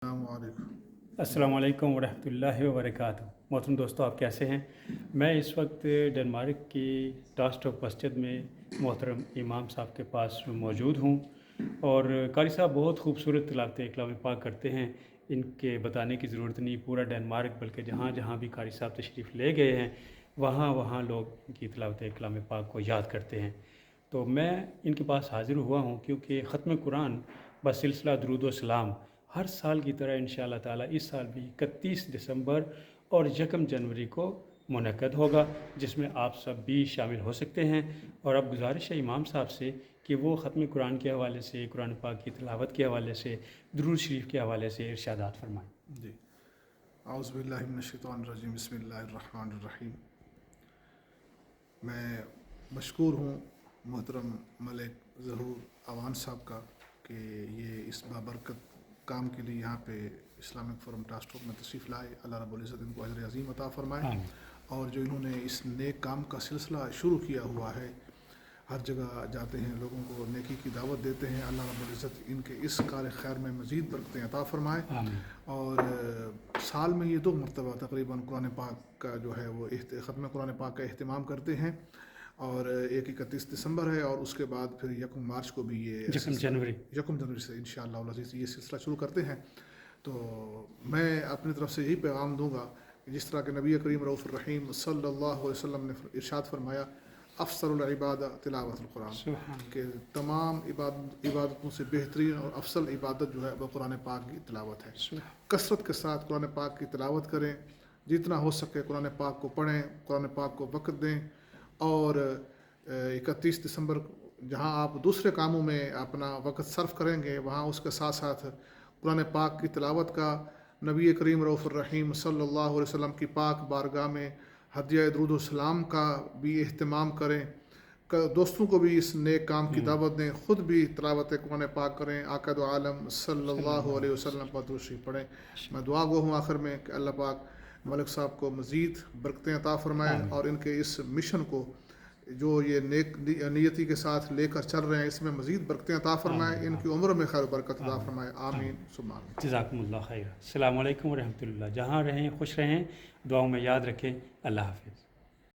السلام علیکم۔ السلام علیکم ورحمۃ اللہ وبرکاتہ۔ محترم دوستو، آپ کیسے ہیں؟ میں اس وقت ڈنمارک کی ٹاسٹوک مسجد میں محترم امام صاحب کے پاس موجود ہوں، اور قاری صاحب بہت خوبصورت تلاوت کلام پاک کرتے ہیں۔ ان کے بتانے کی ضرورت نہیں، پورا ڈنمارک بلکہ جہاں جہاں بھی قاری صاحب تشریف لے گئے ہیں وہاں وہاں لوگ ان کی تلاوت کلام پاک کو یاد کرتے ہیں۔ تو میں ان کے پاس حاضر ہوا ہوں کیونکہ ختم قرآن بسلسلہ درود و سلام ہر سال کی طرح انشاءاللہ تعالی اس سال بھی 31 دسمبر اور 1 جنوری کو منعقد ہوگا، جس میں آپ سب بھی شامل ہو سکتے ہیں۔ اور اب گزارش ہے امام صاحب سے کہ وہ ختم قرآن کے حوالے سے، قرآن پاک کی تلاوت کے حوالے سے، درود شریف کے حوالے سے ارشادات فرمائیں۔ جی، اعوذ باللہ من الشیطان الرجیم، بسم اللہ الرحمن الرحیم۔ میں مشکور ہوں محترم ملک ظہور اوان صاحب کا کہ یہ اس بابرکت کام کے لیے یہاں پہ اسلامک فورم ٹاسٹوک میں تشریف لائے۔ اللہ رب العزت ان کو اجر عظیم عطا فرمائے، اور جو انہوں نے اس نیک کام کا سلسلہ شروع کیا ہوا ہے، ہر جگہ جاتے ہیں، لوگوں کو نیکی کی دعوت دیتے ہیں، اللہ رب العزت ان کے اس کار خیر میں مزید برکتیں عطا فرمائے۔ اور سال میں یہ 2 مرتبہ تقریباً قرآن پاک کا جو ہے وہ ختم قرآن پاک کا اہتمام کرتے ہیں، اور ایک 31 دسمبر ہے، اور اس کے بعد پھر 1 مارچ کو بھی یہ 1 جنوری 1 جنوری سے انشاءاللہ العزیز یہ سلسلہ شروع کرتے ہیں۔ تو میں اپنی طرف سے یہی پیغام دوں گا کہ جس طرح کہ نبی کریم رؤوف الرحیم صلی اللہ علیہ وسلم نے ارشاد فرمایا، افضل العبادہ تلاوت القرآن، کہ تمام عبادتوں سے بہترین اور افضل عبادت جو ہے وہ قرآن پاک کی تلاوت ہے۔ کثرت کے ساتھ قرآن پاک کی تلاوت کریں، جتنا ہو سکے قرآن پاک کو پڑھیں، قرآن پاک کو وقت دیں، اور 31 دسمبر جہاں آپ دوسرے کاموں میں اپنا وقت صرف کریں گے، وہاں اس کے ساتھ ساتھ قرآن پاک کی تلاوت کا، نبی کریم رؤوف الرحیم صلی اللہ علیہ وسلم کی پاک بارگاہ میں ہدیہ درود و سلام کا بھی اہتمام کریں، دوستوں کو بھی اس نیک کام کی دعوت دیں، خود بھی تلاوت قرآن پاک کریں، آقا دو عالم صلی اللہ علیہ وسلم پر درود شریف پڑھیں۔ میں دعا گو ہوں آخر میں کہ اللہ پاک ملک صاحب کو مزید برکتیں عطا فرمائے، اور ان کے اس مشن کو جو یہ نیک نیتی کے ساتھ لے کر چل رہے ہیں اس میں مزید برکتیں عطا فرمائے، ان کی عمر میں خیر و برکت عطا فرمائے، آمین ثم آمین۔ جزاکم اللہ خیر۔ السلام علیکم ورحمۃ اللہ۔ جہاں رہیں خوش رہیں، دعاؤں میں یاد رکھیں۔ اللہ حافظ۔